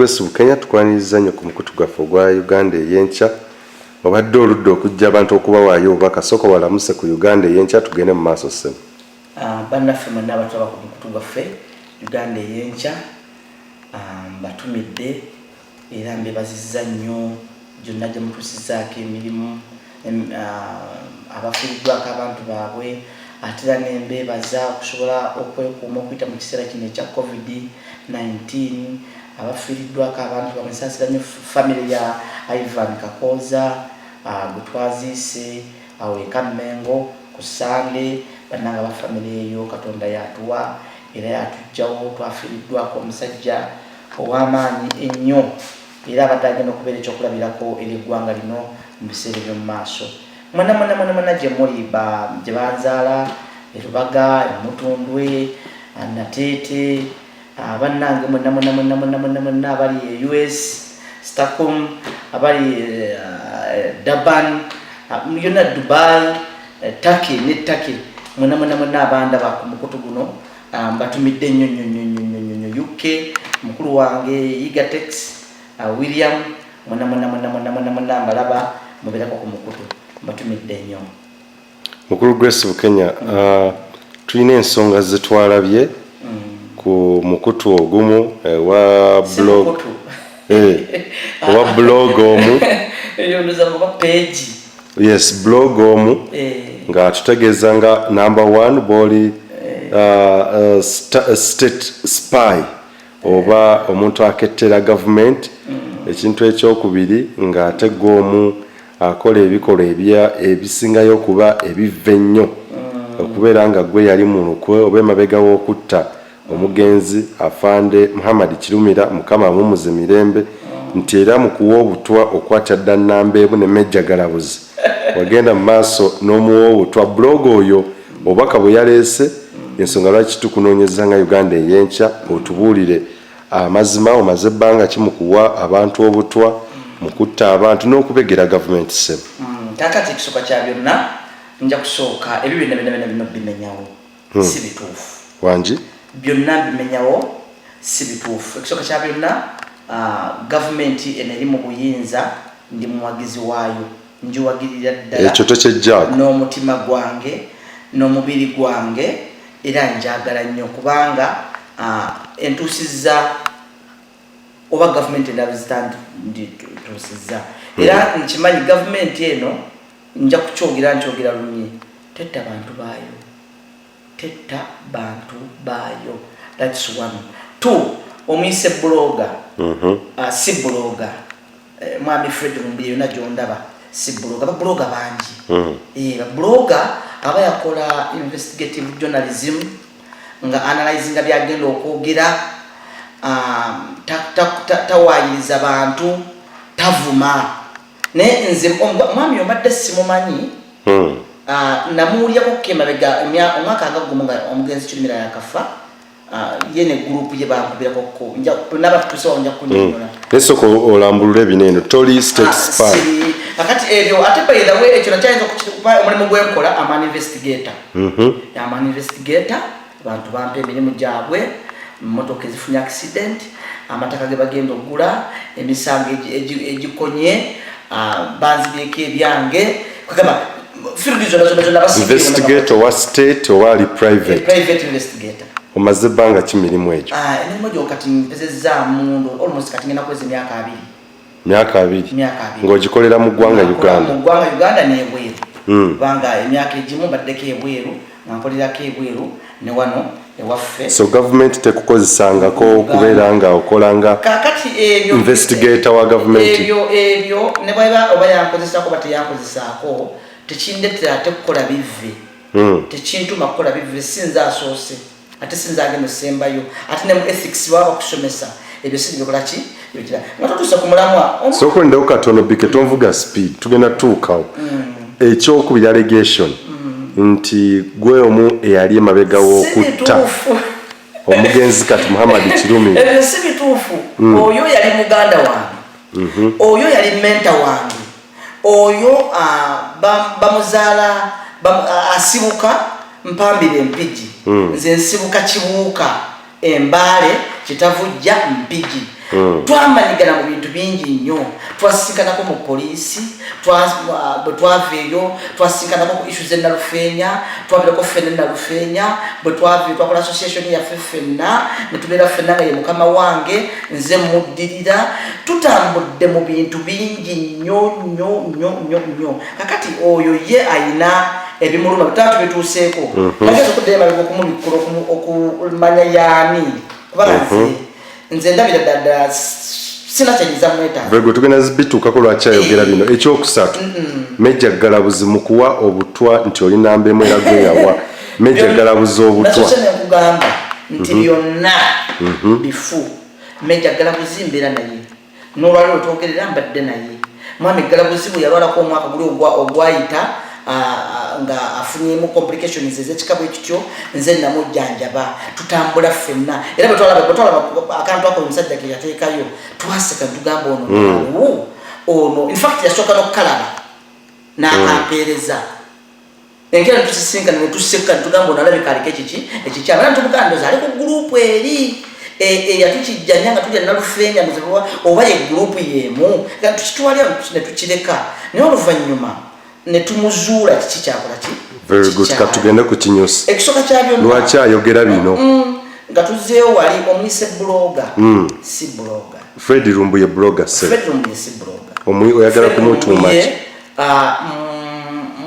Wesi Kenya tukwaniriza nnyo ku mukutu gwaffe ogwa Uganda ey'enkya obadde oludde okujja abantu okubawaayo obubaka soko walamuse ku Uganda ey'enkya tugende mu maaso ssemu. Bannaffe mwenna abatwala ku mukutu gwaffe Uganda ey'enkya batumidde era mbebazizza nnyo gyonna gye mutuusizaako emirimu abafiiriddwako abantu baabwe ate era n'embeebaza okusobola okwekuuma okuyita mu kiseera kino ekya COVID-19 abafiiriddwako abantu bamusaasiranye famire ya Ivan Kakoza gwe twaziise awo eka Mengo ku Sange bannanga ba famire eyo Katonda yatuwa era yatujjawo twafiiriddwako omusajja ow'amaanyi ennyo era abadde agenda okubeera ekyokulabirako eri eggwanga lino mu biseera by'omu maaso. Mwana gye muli gye banzaala Erubaga, Mutundwe, Nateete bannange mwenna abali US, Stockholm, abali Durban, yonna Dubai, Turkey ne Turkey mwenna abandaba ku mukutu guno batumidde nnyo UK mukulu wange Igatex William mwenna mbalaba mubeerako ku mukutu batumidde nnyo. Mukulu Grace Bukenya tulina ensonga zetwalabye ku mukutu ogumu wa blog wa blog omu page yes blog omu nga tutegeeza nga number 1 boli state spy oba omuntu akettera government ekintu ekyokubiri nga ategga omu akola ebikolwa ebisingayo okuba ebiva ennyo okubeera nga gwe yali mulukwe oba emabega w'okutta omugenzi afande Muhammad Kirumira mukama mumuze mirembe nti era mukuwa obutwa okwatya dda Nambeebu ne Mejja Galabuzi wagenda mu maaso n'omuwa obutwa blog oyo obaka bwe yaleese ensonga lwaki tukunoonyeza nga Uganda ey'enkya otubuulire amazima omaze ebbanga kimukuwa abantu obutwa mukutta abantu n'okubegera gavumenti ssebo. Kakati ekisooka kya byonna nja kusooka ebyo byonna bimenyawo si bituufu wangi byonna bimenyawo si bituufu. Ekisooka kya byonna gavumenti eno eri mu buyinza ndi muwagizi waayo njiwagirira ddala ekyo tokyejjaako n'omutima gwange n'omubiri gwange era njagala nnyo kubanga entuusizza oba gavumenti endabizita ndituusizza era nkimanyi gavumenti eno nja nkyogera lumye tetta bantu baayo that's one. Two, omuyise bloga si bloga mwami Fred Mumbiri yonna gyondaba si bloga babloga bangi babloga aba yakola investigative journalism nga analyzinga byagenda okwogera tawaayiriza abantu tavuma naye nze mwami omadde simumanyi namuwulyako kemabega omwaka nga gumu nga omugenzi Kirumira yakafa ye ne gurupu ye bankubirako nabatutuusewo nja kunyonyola nesoko olambulula ebineno toli state spy kakati ebyo ate by the way ekyo nakyayinza okukupa omulimu gwenkola aman investigator abantu bampa emirimu gyabwe motoka ezifunye accident amataka ge bagenda ogula emisango egikonye banzibyeko ebyange kugamba investigator wa state owali private investigator omaze ebbanga ki mirimu egyo emirimu gyo kati mpezezaamu almost kati ngenda kwezi myaka abiri ng'ogikolera mu ggwanga Uganda n'ebweru kubanga emyaka egimu mbaddeko ebweru nga nkolerako ebweru ne wano ewaffe so government tekukozesangako okubeera nga okolanga kakati investigator wa government ebyo ne bweba oba yankozesaako ba teyankozesaako tekindetera ate kukola bivve tekintuma kukola bivve sinza asoose ate sinza agenda osembayo ate ne mu ethics baba bakusomesa ebyo si bikola ki nga totuusa ku mulamwa sokulindawo katono bike tonvuga speed tugenda tuukawo ekyokubiri allegation nti gwe omu eyali emabega w'okutta omugenzi kati Muhammad Kirumira ebyo si bituufu oyo yali muganda wange oyo yali menta wange oyo bamuzaala asibuka mpambire Mpigi nze nsibuka Kibuuka Embale Kitavujja Mpigi twamanyigana mu bintu bingi nnyo twasisinkanako mu poliisi bwe twaveeyo twasisinkanako ku issues ennalufeenya twabeerako ffenna ennalufeenya bwe twaveeyo twakola association yaffe ffenna ne tubeera ffenna nga ye mukama wange nze muddirira tutambudde mu bintu bingi nnyo kakati oyo ye ayina ebimuluma bitatu bituuseeko bageza okuddayo emabega okumubikula okumanya yaani kubanga nze ndabira ddala sina kyenyiza mwetaaga Vego tugenda zibituukako lwaki ayogera bino ekyokusatu Major Galabuzi mu kuwa obutwa nti oli namba emu era gwe yawa Major Galabuzi obutwa nasose nekugamba nti byonna bifu Major Galabuzi mbeera naye n'olwali otwogerera mbadde naye mwami Galabuzi bwe yalwalako omwaka guli ogwayita nga afunyemu complications ez'ekikabo ekityo nze namujjanjaba tutambula ffenna era bwetwalaba akantu ako omusajja ke yateekayo twaseka ntugamba ono in fact yasooka n'okukalaba n'akampeereza enkera netusisinkana netuseka ntugamba ono alabika aliko ekikyama era ntumugaa ndoza ali ku gurupu eri eyatukijjanya nga tulya nalufeenya oba ye gurupu yeemu tukitwalya netukireka naye oluvannyuma netumuzuula kiki kyakola ki very good katugende ku kinyusi ekisooka kyabyo lwaki ayogera bino nga tuzzeewo wali omuyise bloga si bloga Fred Lumbuye blogger se Fred Lumbuye si bloga oyagala kumutuuma ki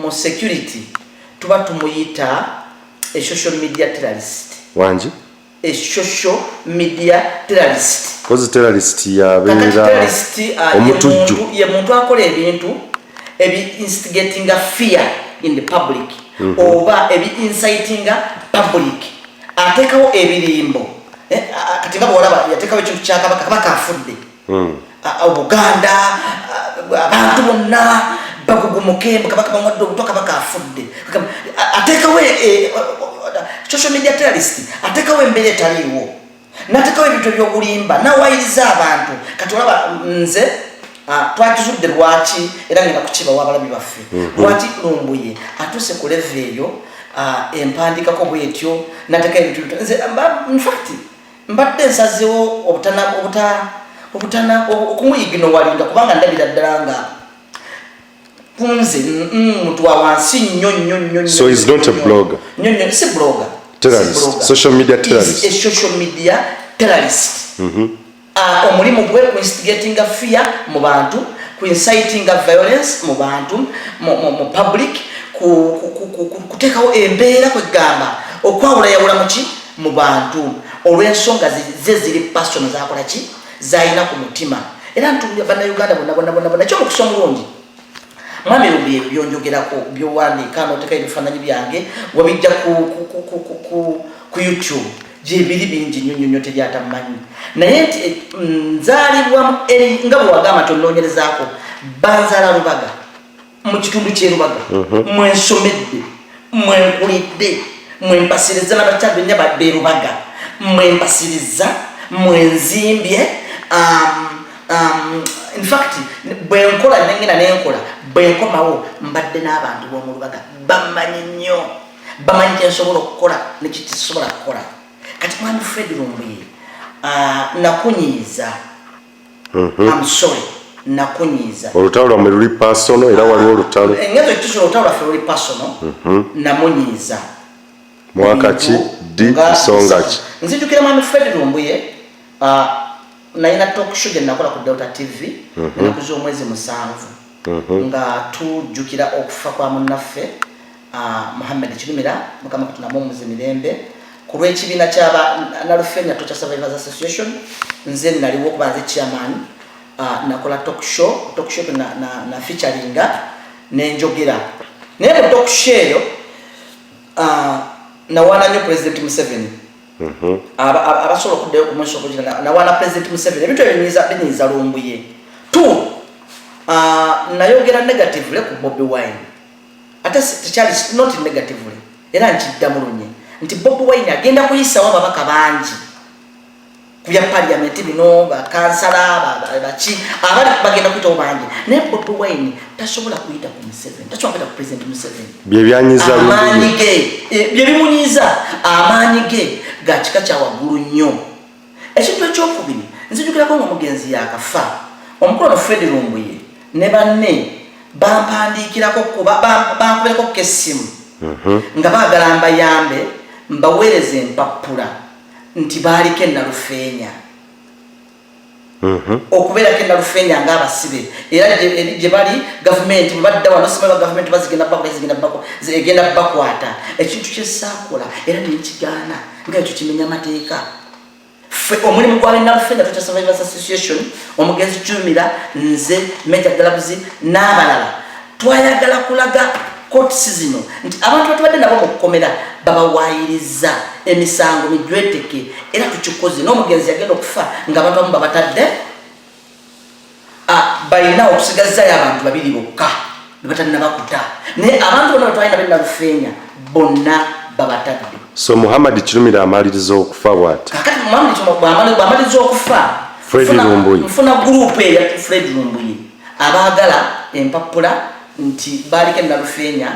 mu security tuba tumuyita a social media terrorist wangi a social media terrorist kozi terrorist yabeera omutujju ye muntu akola ebintu instigating fear in the public oba inciting public atekawo ebirimbo kati nga bwolaba yatekawo ekintu kyakabaka afudde Obuganda abantu bonna bagugumuke kabaka bamwadde obutwa kabaka afudde atekawo social media terrorist atekawo embeera etaliiwo natekawo ebintu ebyobulimba nawayiriza abantu kati olaba nze twakizudde lwaki era ngenda kukibawa abalabi baffe lwaki Lumbuye atuse ku level eyo empandikako bwetyo nateka ebintu nze in fact mbadde nsazeewo obutana okumuyigino walinda kubanga ndabira ddala nga kunze muntu wa wansi nnyo so he's not a blogger si blogger terrorist social media terrorist a social media terrorist omulimu gwe ku instigating fear mu bantu ku inciting violence mu bantu mu public kuteekawo embeera kwegamba okwawulayawula muki mu bantu olw'ensonga ze ziri personal zakola ki zayina ku mutima era ntumbya bannayuganda bonna kyomukusa omulungi mwami Lumbuye byonjogerako byowandiika noteeka ebifaananyi byange wabijja ku YouTube gyebiri bingi nnyo teryatamanyi naye nti nzaalibwa nga bwe wagamba nti onoonyerezaako banzaala Lubaga mu kitundu ky'erubaga mwensomedde mwenkulidde mwempasiriza n'abakyala bennya badde Rubaga mwempasiriza mwenzimbye in fact bwenkola nengenda nenkola bwenkomawo mbadde n'abantu b'omu Lubaga bamanyi nnyo bamanyi kyensobola okukola nekitisobola kukola kati mwami Fred Lumbuye nakunyiiza I'm sorry nakunyiiza olutalo lwammwe luli personal era waliwo olutalo engezo ekitusobola olutalo lwaffe luli personal namunyiiza mwaka ki di nsonga ki nzijukira mwami Fred Lumbuye nayina talk show gye nakola ku Delta TV enaku z'omwezi 7 nga tujjukira okufa kwa munnaffe Muhammad Kirumira mukama katonda mumuze mirembe ku lw'ekibiina ky'aba Nalufeenya Torture Survivors Association nze naliwo okuba nze chairman nakola talk show na featuringa nenjogera naye mu talk show eyo nawaana nnyo President Museveni abasobola okuddayo ku mweso okugira nawaana President Museveni ebintu ebyo binyiiza Lumbuye nayogera negatively ku Bobi Wine ate tekyali not negatively era nkiddamu nti Bobi Wine agenda kuyisawo ababaka bangi ku bya parliament bino bakansala baki abali bagenda kuyitawo bangi naye Bobi Wine tasobola kuyita ku Museveni tasobola kuyita ku President Museveni bye byanyiza amaanyi ge bye bimunyiza amaanyi ge ga kika kya waggulu nnyo ekintu ekyokubiri nzijukirako ng'omugenzi yakafa omukulu Fred Lumbuye ne banne bampandikirako bankubirako kessimu nga baagala mbayambe mbaweereza empapula nti baaliko Nalufeenya okubeerako Nalufeenya ng'abasibe era gye bali gavumenti bwe badda wano simanyi gavumenti egenda bakwata ekintu kyesaakola era nenkigaana nga ekyo kimenya amateeka omulimu gwa Nalufeenya Total Survivors Association omugenzi Jumira nze Major Galabuzi n'abalala twayagala kulaga courts zino nti abantu batubadde nabo mu kukomera babawaayiriza emisango mijweteke era tukikoze n'omugenzi yagenda okufa nga abantu bamu babatadde balina okusigazayo abantu babiri bokka bebatalina bakuta naye abantu bonna batwalina be Nalufeenya bonna babatadde. So Muhammad Kirumira amaliriza okufa bw'ati kakati bw'amaliriza okufa Fred Lumbuye nfuna gurupu eya Fred Lumbuye abaagala empapula nti baaliko Nalufeenya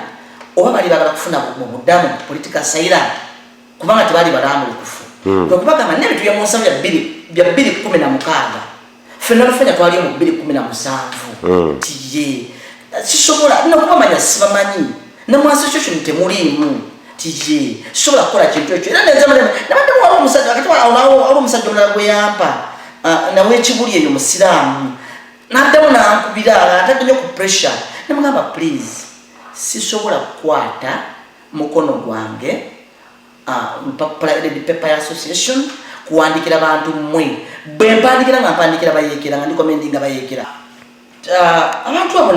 oba bali baagala kufuna mu buddamu political asylum kubanga tebali balambulukufu kwekubagamba n'ebintu bya mu nsavu bya 2016 ffe Nalufeenya twaliyo mu 2017 tiye sisobola nokubamanya sibamanyi ne mu association temuliimu tiye sisobola kukola kintu ekyo era nabadde waliwo omusajja wakati waliwo omusajja omulala gwe yampa nawe ekibuli eyo musiraamu n'addamu n'ankubira atadde nnyo ku pressure namugamba please sisobola kukwata mukono gwange mpapula paper association kuwandikira abantu mmwe bwe mpandikira nga mpandikira bayeekera nga ndikomendi nga bayeekera abantu abo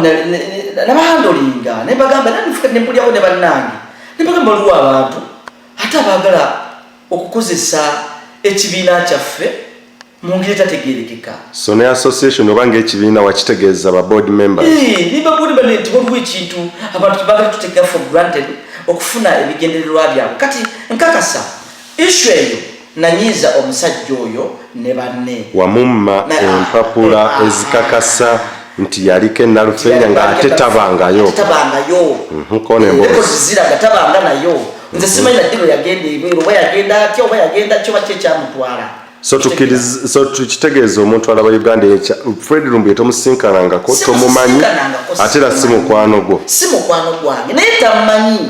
nabahandolinga ne bagamba nempulyawo ne bannange ne bagamba waliwo abantu ate abaagala okukozesa ekibiina kyaffe mu ngeri etategeerekeka. So ne association obanga ekibiina wakitegeeza ba board members niba board members nti waliwo ekintu abantu baagala tuteeka for granted okufuna ebigendererwa byabwe kati nkakasa issue eyo nanyiza omusajja oyo ne banne wamumma empapula ezikakasa nti yaliko Nalufeenya nga ate tabangayo ziraga tabanga nayo nze simanyi naddiro yagenda ebweru oba yagenda atya oba yagenda kyo bakyo ekyamutwala. So tukitegeeza omuntu alaba Uganda Fred Lumbuye tomusinkanangako tomumanyi ate era si mukwano gwo si mukwano gwange naye tamumanyi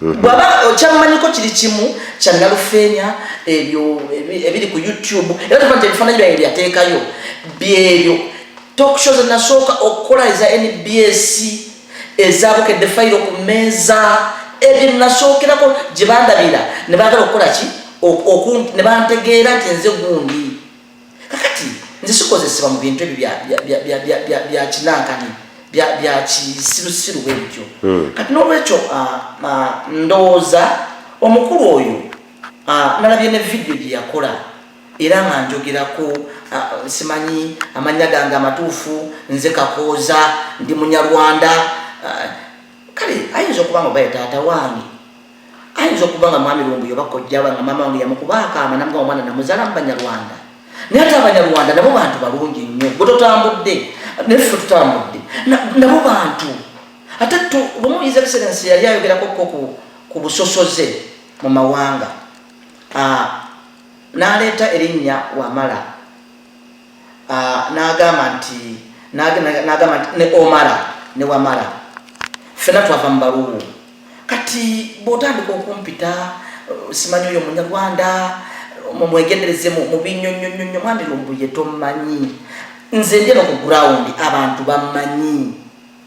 bwaba okyamumanyiko kiri kimu kya Nalufeenya ebyo ebiri ku YouTube era tufante ebifaananyi byange byateekayo byebyo talk shows nasooka okukola eza NBS ezabukedde fayiro ku mmeeza ebyo nasookerako gye bandabira ne baagala okukola ki ne bantegeera nti nze gundi kakati nze sikozesebwa mu bintu ebyo bya kinankani bya kisirusiru bwebityo kati n'olwekyo ndowooza omukulu oyo nalabye ne vidiyo gye yakola era nga njogerako simanyi amannya gange amatuufu nze Kakooza ndi Munyarwanda kale ayinza okuba nga obaye taata wange ayinza okuba nga mwami Lumbuye oba kojja wange mama wange yamukubaako amanamu omwana namuzaala mu Banyarwanda naye ate Abanyarwanda nabo bantu balungi nnyo gwe totambudde neffe tutambudde nabo bantu ate lumu His Excellency yali ayogerako ku busosoze mu mawanga n'aleeta erinnya Wamala n'agamba nti ne Omala ne Wamala ffena twava mu baluwu kati bw'otandika okumpita simanyi oyo Munyarwanda mumwegendereze mu binnyonnyonnyo mwami Lumbuye tomanyi nze ndi no ku ground abantu bamanyi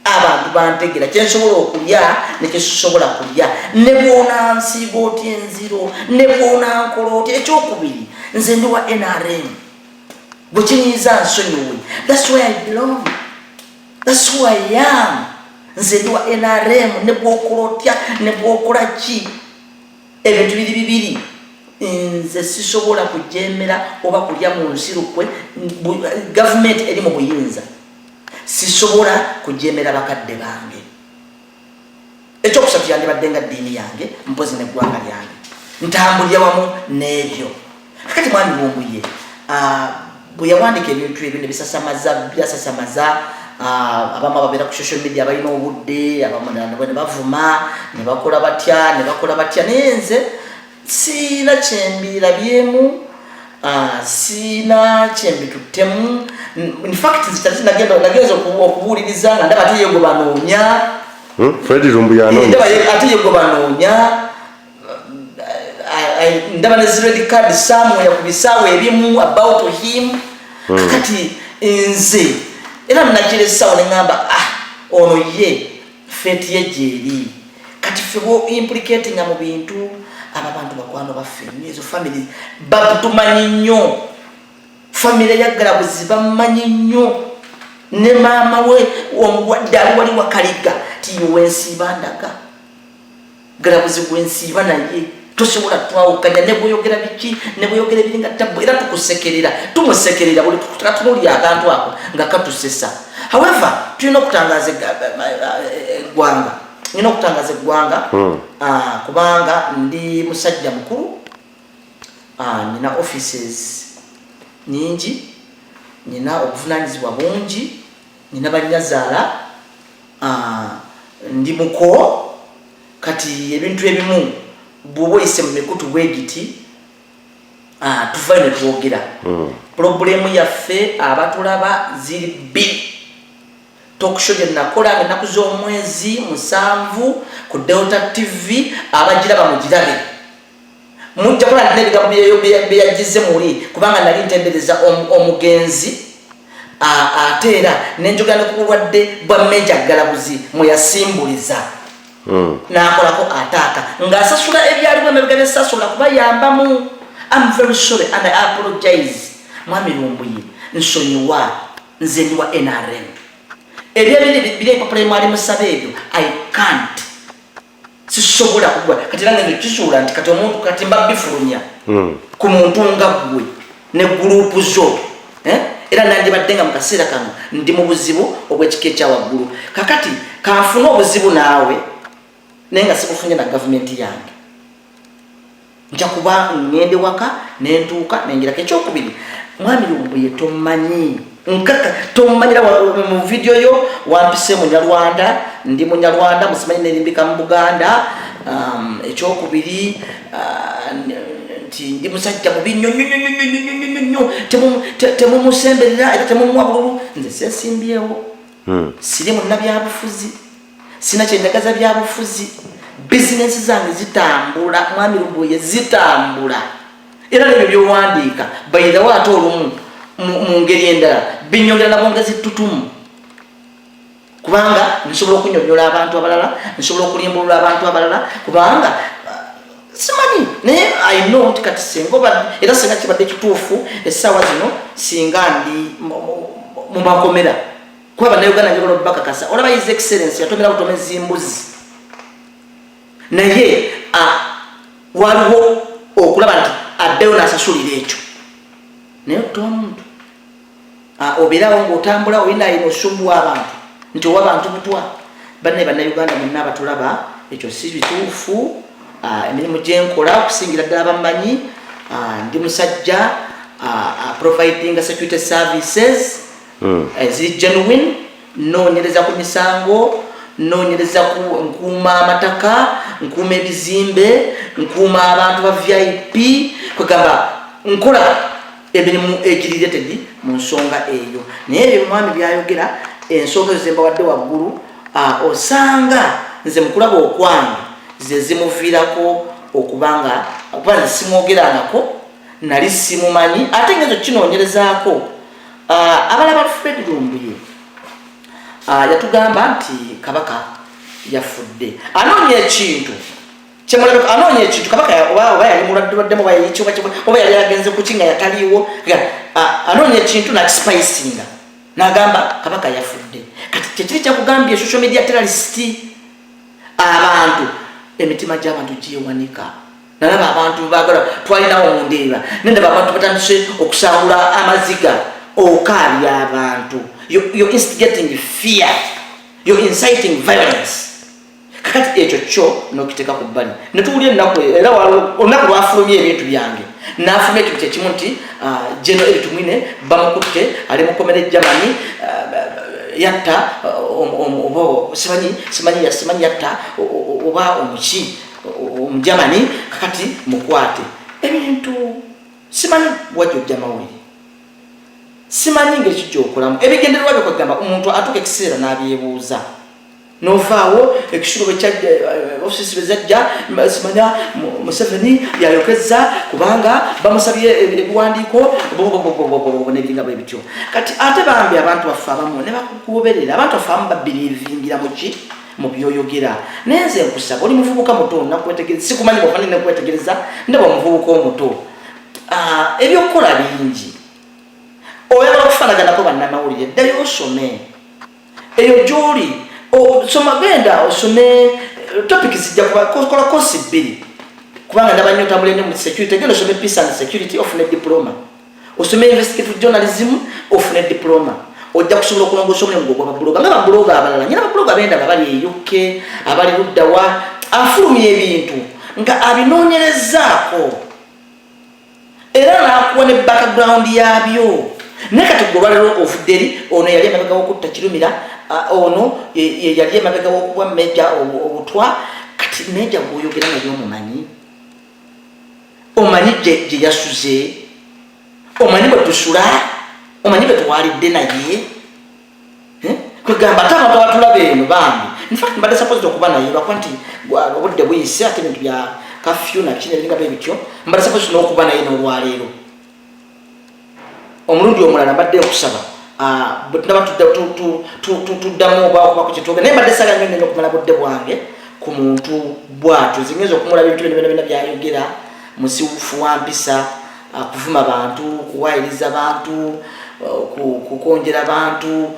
abantu bantegera kyensobola okulya nekyesobola kulya ne bwona nsiiba otya enziro ne bwona nkola otya ekyokubiri nze ndi wa NRM bwe kinyiiza nsonyiwe that's where I belong that's who I am nze ndi wa NRM ne bwokola otya ne bwokola ki ebintu bibiri nze sisobola kujemera oba kulya mu nsirukwe government eri mu buyinza sisobola kujemera bakadde bange ekyokusatu yandibadde nga ddiini yange mpozi neggwanga lyange ntambulira wamu n'ebyo kakati mwami Lumbuye bwe yawandika ebintu ebyo ne byasasamaza abamu ababeera ku social media balina obudde abamu ne bavuma ne bakola batya naye nze siina kyembirabyemu sina kyembituttemu. In fact zitati nageza okubuuliriza nga ndaba ate yegwe banoonya Fred Lumbu yanoonya ate yegwe banoonya ndaba ne red card somewhere ku bisaawe ebimu about him. Kati nze era nakiressawo ne ngamba ono ye feti ye gyeri kati febo implicating mu bintu aba bantu bakwano baffe ezo family batumanyi nnyo family ya Galabuzi bamanyi nnyo ne maama we omulwadde ali wali wakaliga tiwensiiba ndaga Galabuzi gwensiiba naye tosobola twawukanya ne bweyogera biki ne bweyogera ebiringa tabbu era tukusekerera tumusekerera buli tutunuli akantu ako nga katusesa. However tulina okutangaza eggwanga nina okutangaza eggwanga kubanga ndi musajja mukulu nina offices nyingi nina obuvunaanyizibwa bungi nina banyazaala ndi muko kati ebintu ebimu bw'oba oyise mu mikutu bwegiti tuvayo ne twogera problemu yaffe abatulaba ziri bbiri. Talkshow gye nakola ennaku z'omwezi 7 ku Delta TV abagiraba mugirabe mujja kola n'ebigambo byeyagize muli kubanga nali ntembereza omugenzi ate era nenjogera ku bulwadde bwa Major Galabuzi mweyasimbuliza n'akolako ataaka ng'asasula ebyaliwo emabega by'esasula kubayambamu. I'm very sorry and I apologize. Mwami Lumbu nsonyiwa nze ndi wa NRM ebyebiri papula mwali musabe ebyo I can't sisobola kugwa kati nange nekisuula nti kati omuntu kati mbabifulunya ku muntu nga gwe ne gurupu zo era nandibadde nga mu kaseera kano ndi mu buzibu obw'ekika ekya waggulu kakati kanfuna obuzibu naawe naye nga sibufunye na gavumenti yange nja kuba ngende waka nentuuka nengirako. Ekyokubiri Mwami Lumbu ye tomanyi nkaka tomanyira mu video yo wampise Munyarwanda ndi Munyarwanda musimanyi nerimbika mu Buganda. Ekyokubiri nti ndi musajja mu binyonyo temumusemberera era temumwabululu nze sensimbyewo siri mu nabyabufuzi sina kyendagaza byabufuzi business zange zitambula Mwami Lumbu ye zitambula era nebyo byowandiika by the way ate olumu mu ngeri endala binyongera nabo nga zitutumu kubanga nsobola okunyonyola abantu abalala nsobola okulimbulula abantu abalala kubanga simanyi naye I know nti kati sengoba era singa kibadde kituufu essaawa zino singa ndi mu makomera kuba bannayuganda njobola bakakasa olaba His Excellency yatomera butomezi embuzi naye waliwo okulaba nti addeyo n'asasulira ekyo naye okutoa omuntu obeerawo ng'otambula olina ayina osubu w'abantu nti owa bantu butwa banne bannayuganda mwenna abatulaba ekyo si bituufu. Emirimu gyenkola okusingira ddala bamanyi ndi musajja providing security services ziri genuine noonyereza ku misango noonyereza ku nkuuma amataka nkuuma ebizimbe nkuuma abantu ba VIP kwegamba nkola emirimu egiri related mu nsonga eyo. Naye ebyo Mwami byayogera ensonga ezo zembawadde waggulu osanga nze mukulaba okwange ze zimuviirako okubanga simwogerangako nali simumanyi ate ngezo kinoonyerezaako. Abalaba Fred Lumbu yatugamba nti Kabaka yafudde anoonya ekintu kyemulabeko anoonya ekintu Kabaka oba yali mulwaddewaddemu oba yali agenze ku kinga yataliiwo anoonya ekintu nakisipayisinga n'agamba Kabaka yafudde. Kati kyekiri kyakugambye social media terrorist abantu emitima gy'abantu gyewanika nalaba abantu bagala twalinawo mundeeba nendaba abantu batandise okusangula amaziga okaabya abantu you're instigating fear you're inciting violence. Kakati ekyo kyo nokiteeka ku bbali netuwulira ennaku era olunaku lwafulumya ebintu byange n'afulumya ekintu kyekimu nti General Eric Mwine bamukutte ali mukomere Germany yatta simanyi yatta oba omuki Omujamani kakati mukwate ebintu simanyi wajjo jamawuli simanyi ngekijjo okolamu ebigendererwa byo kwegamba omuntu atuuka ekiseera n'abyebuuza novaawo ekishulo bekyajja ofisi bezajja simanya Museveni yayokeza kubanga bamusabye ebiwandiiko nebiringa bwe bityo kati ate bambi abantu baffe abamu ne bakugoberera abantu baffe abamu babirivingira muki mu byoyogera nenze nkusaba oli muvubuka muto nakwetegereza sikumanyi bwofane nekwetegereza ndaba omuvubuka omuto ebyokukola bingi oyagala okufaanaganako bannamawulire ddayo osome eyo gy'oli soma genda osome topic zijja kukola kosi bbiri kubanga ndaba nnyo otambulire mu security genda osome peace and security ofune diploma osome investigative journalism ofune diploma ojja kusobola okulongoosa omulimu gwa babuloga nga babuloga abalala nyina babuloga bendaba bali eyukke abali luddawa afulumya ebintu nga abinoonyerezaako era n'akuwa ne background yabyo naye kati gwe olwalero ovudde eri ono yali emabega w'okutta kirumira ono yali emabega w'okuba meja obutwa kati meja bw'oyogera naye omanyi gye yasuze omanyi bwe tusula omanyi bwe tuwalidde naye kwegamba ate abantu abatulaba eno bambi infact mbadde supposed okuba naye lwakuba nti obudde buyise ate ebintu bya kafyu nakina ebiringa bye bityo mbadde supposed n'okuba naye n'olwaleero omulundi omulala mbadde okusaba naba tuddamu oba okuba ku kitooge naye mbadde saga nnyo okumala budde bwange ku muntu bwatyo zingeeza okumulaba ebintu byonna byayogera musiwufu wa mpisa kuvuma bantu kuwayiriza abantu kukonjera abantu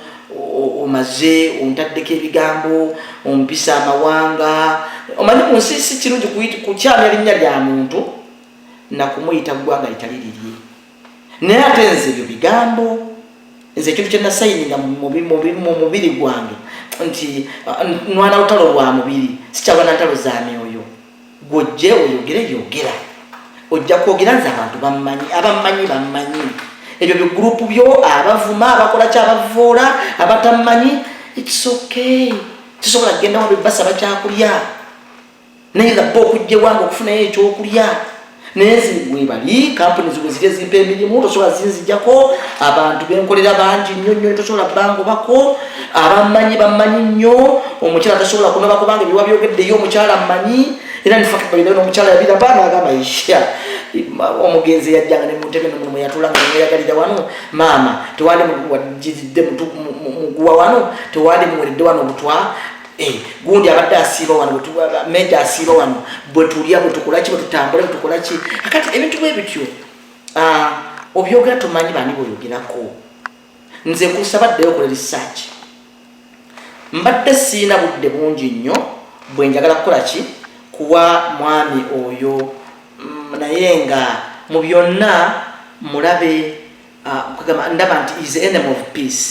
omaze ontaddeko ebigambo ompisa amawanga omanyi ku nsi si kirungi kukyamya linnya lya muntu nakumuyita ggwanga litali lirye naye ate nze ebyo bigambo nze ekintu kye nasayininga mu mubiri gwange nti nwana lutalo lwa mubiri sikyalwana ntalo za myoyo gwojje oyogere yogera ojja kwogera nze abantu abamanyi bammanyi ebyo bigurupu byo abavuma abakola kyabavoola abatamanyi it's okay tisobola kugenda wabwe basaba kyakulya naye gabba okujja ewange okufunayo ekyokulya naye webali kampuni zibwe ziri ezimpa emirimu tosobola zinzijjako abantu benkolera bangi nnyo nnyo tosobola bangobako abamanyi bamanyi nnyo omukyala tasobola kunoba kubanga ebiwa byogeddeyo omukyala mmanyi era nifakbalirayo n'omukyala yabiraba n'agamba isha omugenzi yajjanga ne muntebe nomulimu yatulanga neyagalira wano maama tewandi mujiridde muguwa wano tewandi muweredde wano obutwa gundi abadde asiiba wano meja asiiba wano bwetulya bwetukolaki bwetutambula bwetukolaki akati ebintu bwe bityo obyogera tumanyi bani bweyogerako nze nkusaba ddayo okola research mbadde siina budde bungi nnyo bwe njagala kukolaki kuwa mwami oyo naye nga mu byonna mulabe ndaba nti is enemy of peace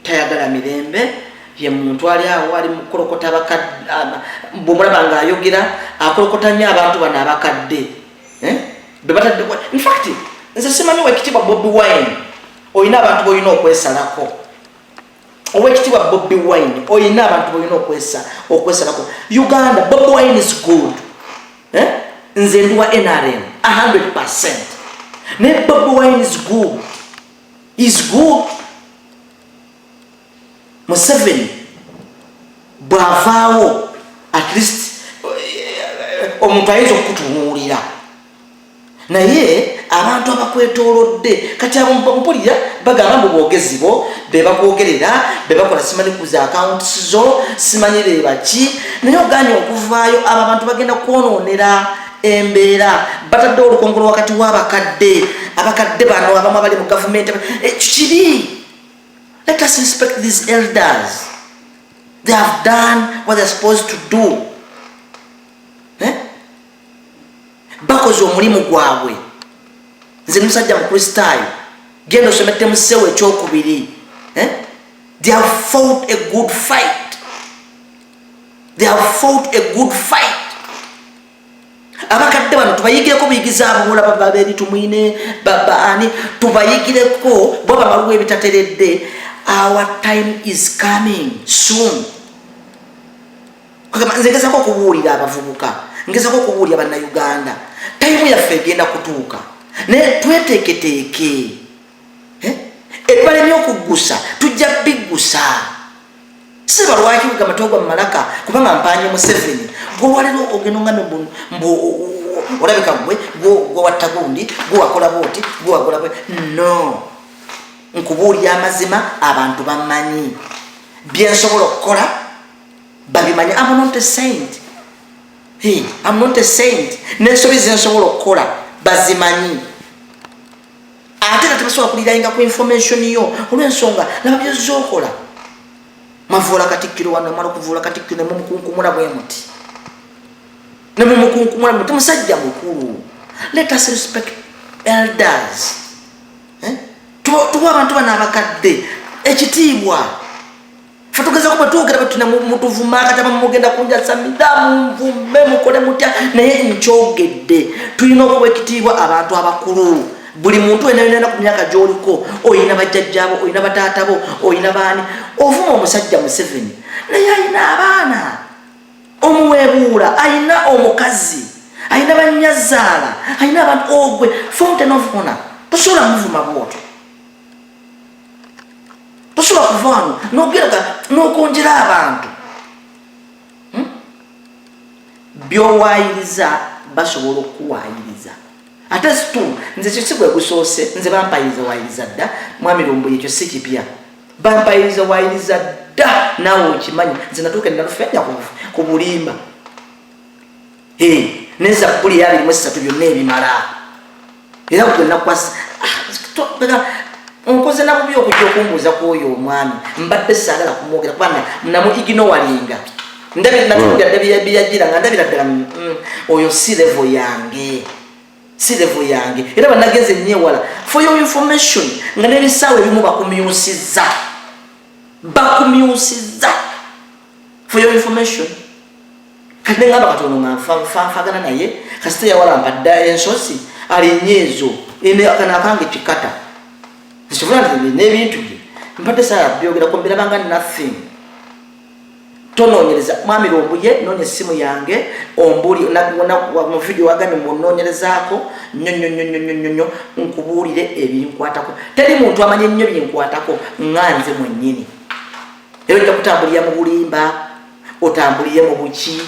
tayagala mirembe ye muntu ali awo ali mukolokota bwomulaba nga ayogera akolokota nnyo abantu bano abakadde bebatadde in fact nze simanyi owekitiibwa Bobi Wine olina abantu boolina okwesalako owekitiibwa Bobi Wine olina abantu boolina okwesalako Uganda Bobi Wine is good nze ndi wa NRM 100% naye Bobi Wine is good Museveni bw'avaawo at least omuntu ayinza okutunuulira naye abantu abakwetoolodde kati abo mpulira bagamba mbu boogezi bo be bakwogerera be bakola simanyi ku za accounts zo simanyi be baki naye oganye okuvaayo abo abantu bagenda kwonoonera embeera batadde olukongolo wakati w'abakadde abakadde bano abamu abali mu gavumenti kibi. Let us respect these elders. They have done what they're supposed to do. Bakoze omulimu gwabwe. Nze musajja mukristaayo genda osomette musewo ekyokubiri. They have fought a good fight. Abakadde bano tubayigireko buyigiza abuula baba beeri tumwine baba ani tubayigireko bo bamaluwo ebitateredde. Our time is coming soon. Nze ngezako okubuulira abavubuka ngezako okubuulira bannayuganda time yaffe egenda kutuuka ne tweteeketeeke ebalemye okugusa tujja bigusa siba lwaki kugamba togwa mu malaka kubanga mpanye Museveni gwolwaliro ogenda ngame mbu olabika gwe watta gundi gwe wakola bwoti gwe wakola bwe no nkubuulira amazima abantu bamanyi byensobola okukola babimanyi. I'm not a saint. Hey, I'm not a saint. Nensobi zensobola okukola bazimanyi ate nga tebasobola kulirainga ku information yo olw'ensonga laba byezookola mavuula Katikkiro wano mala okuvuula Katikkiro ne mumukunkumula bwe muti ne mumukunkumula muti musajja mukulu. Let us respect elders. Tuwa abantu bana abakadde ekitiibwa fatugeza kuba tuogera batuna mutuvuma akataba mugenda kunjasa midamu mvume mukole mutya naye nkyogedde tulina okuba ekitiibwa abantu abakulu. Buli muntu enayina ku myaka gy'oliko oyina bajjajjaabo oyina bataatabo oyina baani ovuma omusajja Museveni naye ayina abaana omuweebuula ayina omukazi ayina bannyazaala ayina abantu ogwe fountain of honor tosobola muvuma bwotyo tosobola kuva wano n'ogereka n'okonjera abantu by'owaayiriza basobola okuwaayiriza ate situ nze kisigwe gusoose nze bampayiriza waayiriza dda mwami Lumbu ekyo si kipya bampayiriza waayiriza dda naawe okimanyi nze natuuka nalufenya ku bulimba n'ezabbuli ya 23 byonna ebimala era kugenda kukwasa onkoze nabubi okujja okumbuuza kwoyo omwami mbadde saagala kumwogera kubanga namuiginowalinga ndabira byagira nga ndabira ddala oyo si level yange era banageze nyewala for your information nga n'ebisaawe ebimu bakumyusizza for your information kati ngamba katono nga nfagana naye kasite yawala mpadda ensosi alinyeezo ene akana kange kikata zikivunanire n'ebintu bye mpadde saa byogera kombera banga nothing tononyereza mwami Lumbu ye nonye simu yange ombuli mu video wagambye munonyerezaako nnyo nkubuulire ebinkwatako teri muntu amanye nnyo binkwatako nganze mwennyini era ojja kutambulira mu bulimba otambulire mu buki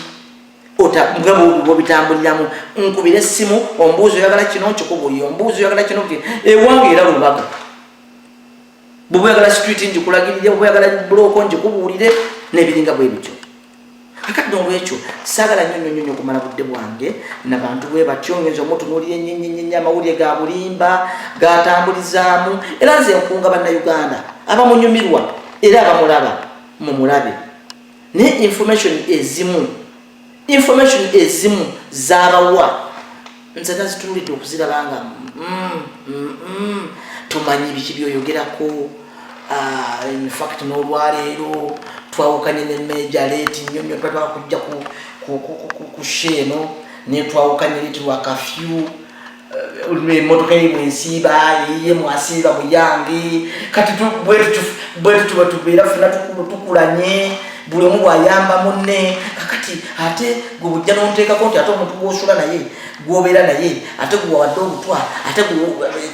bwobitambuliramu nkubire essimu ombuuzi oyagala kino nkikubuulire ombuuzi oyagala kino ewange era lubaga bwe oyagala street njikulagirire bwe oyagala buloko njikubuulire n'ebiringa bwe bityo kakati olwekyo saagala nnyo kumala budde bwange nabantu bwe batyo ngenza omutunuulira ennyo amawulire ga bulimba gatambulizaamu era nze nkunga bannayuganda abamunyumirwa era abamulaba mumulabe naye information ezimu zaabawa nze nazitunuulidde okuziraba nga tumanyi biki byoyogerako. In fact n'olwaleero twawukanye ne Major Leti nnyo twatwala kujja ku sheeno ne twawukanye leti lwa kafyu emmotoka erimu ensiiba ye mwasiiba muyange kati bwe tuba tubeera fena tukulanye buli omu bwayamba munne kakati ate gwe bujja n'onteekako nti ate omuntu gw'osula naye gwobeera naye ate gwe wawadde obutwa ate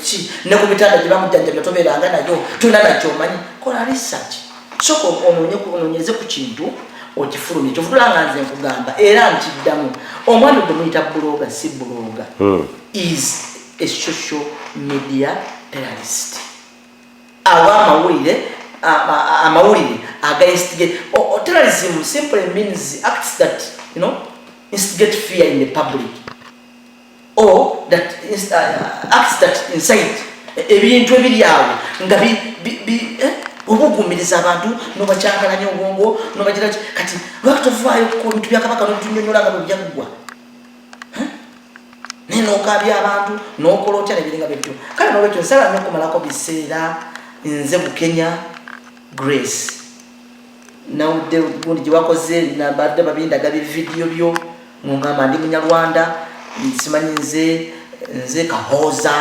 ki ne ku bitanda gye bamujjanjabya tobeeranga nayo tolina nakyo omanyi kola research soka onoonyeze ku kintu okifulumye kyovutulanga nze nkugamba era nkiddamu omwami gwe muyita buloga si buloga is a social media terrorist awa amawulire against terrorism simply means acts that instigate fear in the public or that acts that incite ebintu ebiri awo nga obugumiriza abantu nobakyankalanya obwongo nobagira kati lwaki tovaayo ku bintu byakabaka notunyonyola nga bwebyagugwa naye nokabya abantu nokola otya nebiringa byebyo kale nolwekyo nsala nnyo okumalako biseera nze mu Kenya Grace nawudde gundi gyewakoze nabadde babindaga bividiyo byo mungamba ndi munyarwanda simanyi nze kahoza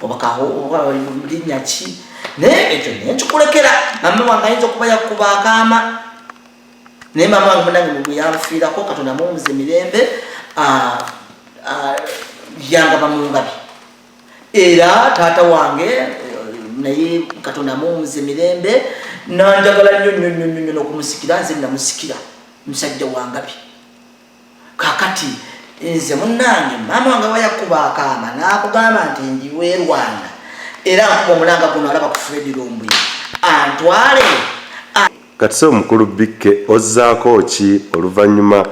oba linnya ki naye ekyo nenkikulekera mama wange ayinza okuba yakuba akaama naye mama wange munange muyanfiirako katonda mumuze mirembe yanga bamungabi era taata wange naye Katonda mumuze mirembe nanjagala nnyo n'okumusikira nze namusikira musajja wangapi kakati nze munnange maama wange wayakuba akaama n'akugamba nti njiwe Rwanda era nkuba omulanga guno alaba ku Fred Lumbuye antwale kati se omukulu Bikke ozzaako ki oluvannyuma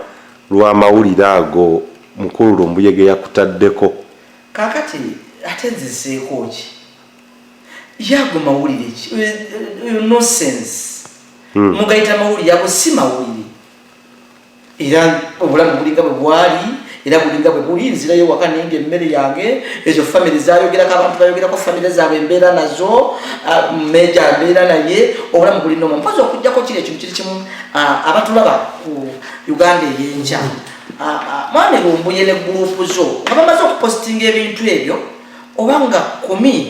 lw'amawulire ago mukulu Lumbuye ge yakutaddeko kakati ate nziseeko ki yago mawulire ki no sense mugayita mawulire ago si mawulire era obulamu bulinga bwe bwali era bulinga bwe buli nzirayo waka ninge emmere yange ezo family zayogerako abantu bayogerako family zaabwe embeera nazo meja mbeera naye obulamu bulina omwo mpaza okujjako kiri ekintu kiri kimu abatulaba ku Uganda ey'enkya Mwami Lumbuye ne gurupu zo nga bamaze okupostinga ebintu ebyo oba nga 10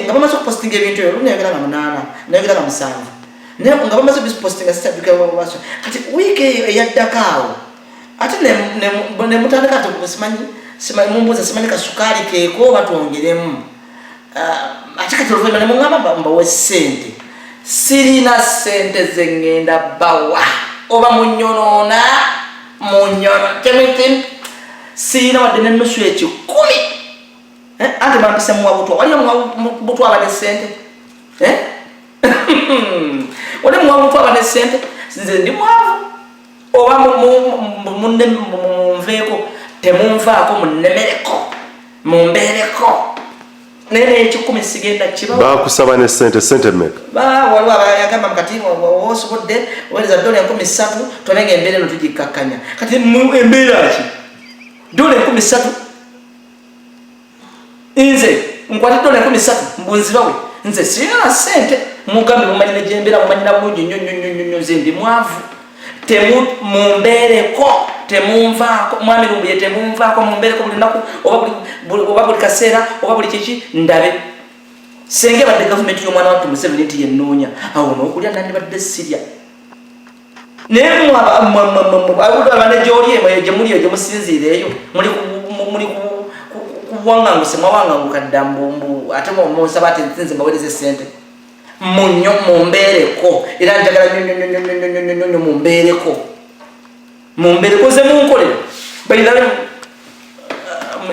nga bamaze okupostinga ebintu ebyo lunayogera nga 8 nayogera nga 7 nga bamaze okupostinga sitabika babaso kati wiiki eyo eyaddako awo ate ne mutandika ati simanyi mumbuuza simanyi kasukali keeko batwongeremu ate kati oluvannyuma ne muŋŋamba mbawe ssente sirina ssente ze ŋŋenda bawa oba munyonoona kemitin sirina wadde n'ennusu ekikumi ate bampise muwabutwa waliyo muwabutwa aba ne ssente wali muwabutwa aba ne ssente nze ndi mwavu oba munveeko temunvaako munnemereko mumbeereko nene ekikumi sigenda kibawo bakusaba ne ssente mmeka waliwo abayagamba mukati osobodde owereza $3,000 tobenga embeera eno tugikkakkanya kati embeera ki $3,000 nze nkwate $3,000 mbunzibawe nze sirina na ssente mugambe mumanyi nejembeera mumanyira bulungi nnyo nze ndi mwavu mumbeereko temunvaako Mwami Lumbuye temunvaako mumbeereko buli nnaku oba buli kaseera oba buli kiki ndabe senge badde gavumenti y'omwana wattu Museveni nti yennoonya awo n'okulya nandibadde sirya naye abane gyoli gyemuliyo gyemusinziireeyo muli kuwanganguse mwawanganguka dda mbumbu ate musaba ati nze mbaweereze ssente mumbeereko era njagala nnyo mumbeereko ze munkolere bayirabe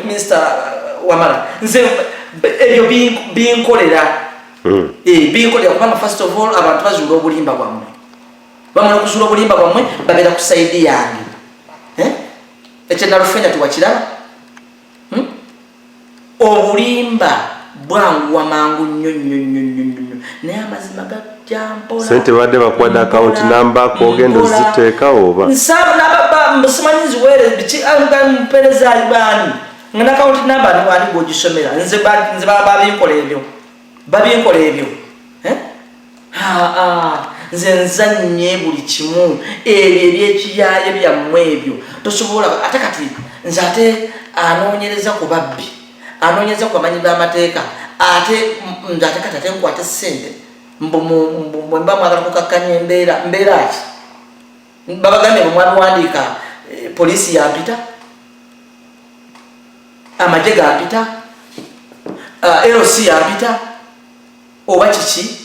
Mr. Wamala nze ebyo binkolera binkolera kubanga first of all abantu bazuula obulimba bwammwe bamala okuzuula obulimba bwammwe babeera ku saidi yange ekyenalufenya tiwakiraba obulimba bwanguwa mangu nnyo naye amazima gajjampola sente badde bakwadde account number kogenda oziteeka oba simanyi nziweere mpereza alibaani ngana account number niwani gwogisomera nze babinkola ebyo nze nzanye buli kimu ebyo ebyekiyaaye byammwe ebyo tosobola ate kati nze ate anoonyereza ku babbi anoonyereza ku bamanyi b'amateeka ate nze ate kati ate nkwate ssente mba mwagala kukakkanya embeera ki babagambye bwe mwabiwandiika poliisi yampita amagye gampita LC yampita oba kiki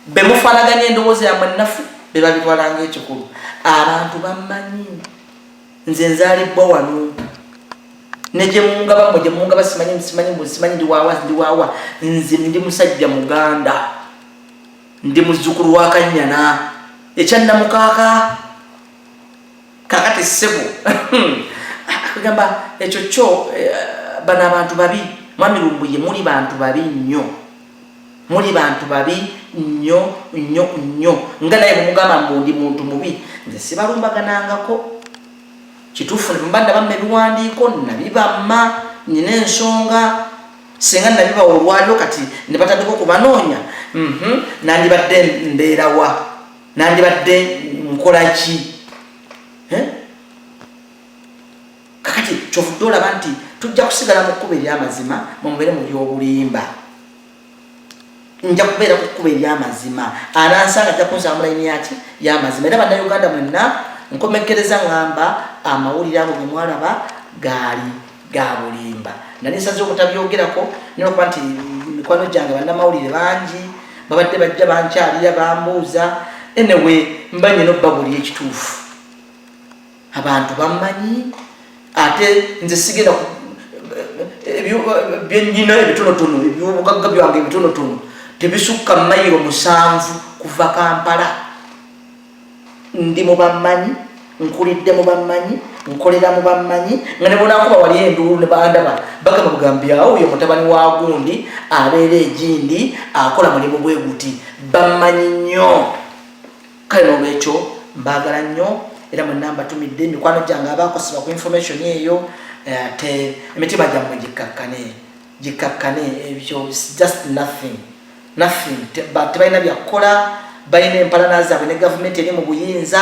bemufaanaganya endowooza yammwe nnafu be babitwalanga ekikulu abantu bammanyi nze nzaalibwa wano nejemungaba simanyi ndiwawa nze ndi musajja muganda ndi muzzukulu wa Kanyana ekyannamukaaka kakati ssebo kugamba ekyo kyo bano abantu babi Mwami Lumbuye muli bantu babi nnyo nga naye bwemugamba mbu ndi muntu mubi nze sibalumbaganangako kituufu mba ndabamma ebiwandiiko nabibamma nyina ensonga singa nabiba olwaliro kati ne bataddeko okubanoonya nandibadde mbeerawa nandibadde nkola ki kakati kyovudde olaba nti tujja kusigala mu kkuba ery'amazima mumubeere mu by'obulimba nja kubeera ku kkuba ery'amazima anansanga ajja kunsanga mulayini yaki y'amazima era bannayuganda mwenna nkomekkereza ngamba amawulire ago ge mwalaba gaali ga bulimba nali nsaze okutabyogerako n'okuba nti mikwano gyange bannamawulire bangi babadde bajja bankyalira bambuuza anyway mbanye n'obbabuli ekituufu abantu bammanyi ate nze sigenda byennyina ebitonotono ebyobugagga byange ebitonotono tebisukka mayiro 7 kuva Kampala ndi mu bammanyi nkulidde mu bammanyi nkolera mu bammanyi nga ne bonakuba wali enduulu ne bandaba bagamba bugambyawo oyo mutabani wa gundi abeera egindi akola mulimu bwe guti bammanyi nnyo kale n'olwekyo mbaagala nnyo era mwenna mbatumidde mikwano gyange abakosiba ku information eyo te emitima gyammwe gikakkane ebyo just nothing tebalina byakukola balina empalana zaabwe ne gavumenti eri mu buyinza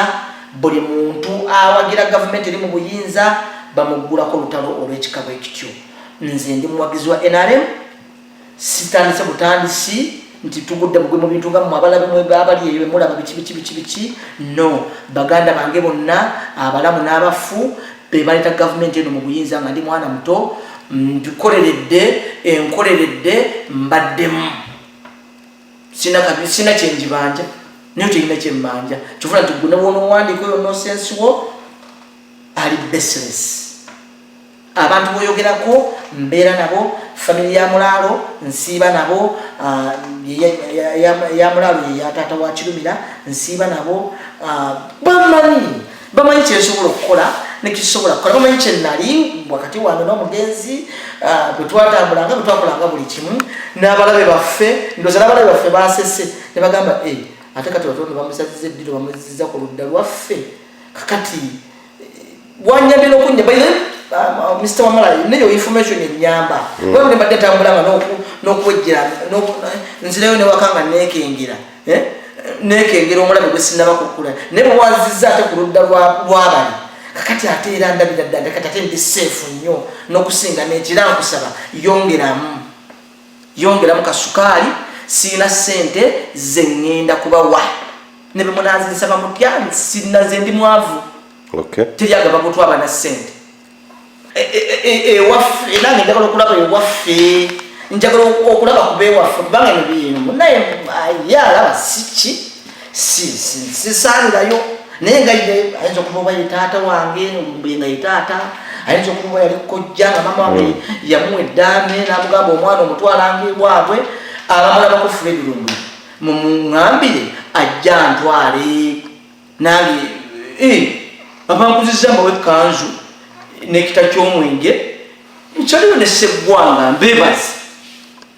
buli muntu awagira gavumenti eri mu buyinza bamuggulako olutalo olw'ekikabo ekityo nze ndi muwagizi wa NRM sitandise butandisi nti tugudde mugwe mu bintu nga mu abalabe mwe abali eyo mulaba biki no baganda bange bonna abalamu n'abafu be baleta gavumenti eno mu buyinza nga ndi mwana muto nkoleredde mbaddemu sina kyenjibanja niyo tegina kyemmanja kyofuna nti gwe nebwona owandiika oyo nosensi wo ali baseless abantu boyogerako mbeera nabo family ya Mulaalo nsiiba nabo ya Mulaalo ya taata wa Kirumira nsiiba nabo bamanyi kyensobola okukola nekisobola kukola bamanyi kyenali wakati wange n'omugenzi bwetwatambulanga bwetwakolanga buli kimu n'abalabe baffe ndooza n'abalabe baffe basese ne bagamba ate kati watono bamusaziza eddiro bamuziza ku ludda lwaffe kakati wanyambye n'okunnyamba Mr. Wamala neyo information enyamba wewe ne badde tambulanga n'okwejjera nzireyo ne wakanga nekengera omulabe gwe sinaba kukula ne bwazizza ate ku ludda lw'abali kakati ate era ndabira ddala kati ate ndi safe nnyo n'okusinga n'ekira nkusaba yongeramu kasukaali sina sente zengenda kubawa ne bemunazisaba mutya sinaze ndi mwavu teryagaba kutwaba na sente waffe nange njagala okulaba ewaffe njagala okulaba kubewaffe kubanga eno bintu naye alaba siki sisaanirayo naye nga ayinza okuba oba ye taata wange nga ye taata ayinza okuba oba yali kojja nga mama wange yamuwa eddaame n'amugamba omwana omutwalange bwabwe abamulabako fula ebirungu mumuŋambire ajja ntwale nange abankuziza mbawe ekkanzu n'ekita ky'omwenge nkyaliwo ne sseggwanga mbeebazi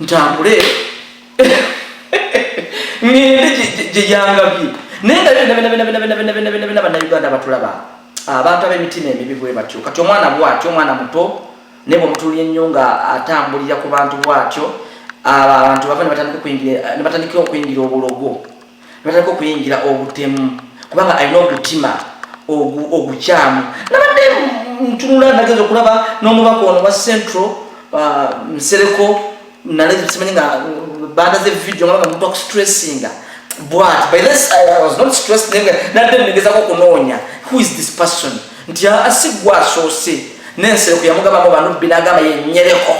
ntambule ngende gye yangabye naye nga bannayuganda batulaba abantu ab'emitima emibi bwe batyo kati omwana bw'atyo omwana muto naye bw'omutulira ennyo nga atambulira ku bantu bw'atyo abantu bava ne batandika okuyingira obulogo ne batandika okuyingira obutemu kubanga alina ogutima ogukyamu nabadde ntunula nageza okulaba n'omubaka ono wa Central Nsereko nalesimanyi nga bandaze video nga muntu akustrесsinga but by this I was not stressed nadde negezako okunoonya who is this person nti asigwa asoose n'Ensereko yamugabamu banubbi n'agamba yennyereko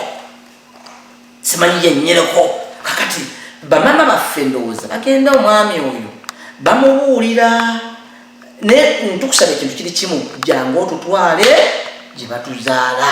simanyi yennyereko kakati bamama baffe ndowooza bagenda omwami oyo bamubuulira naye ntukusaba ekintu kiri kimu jangu otutwale gye batuzaala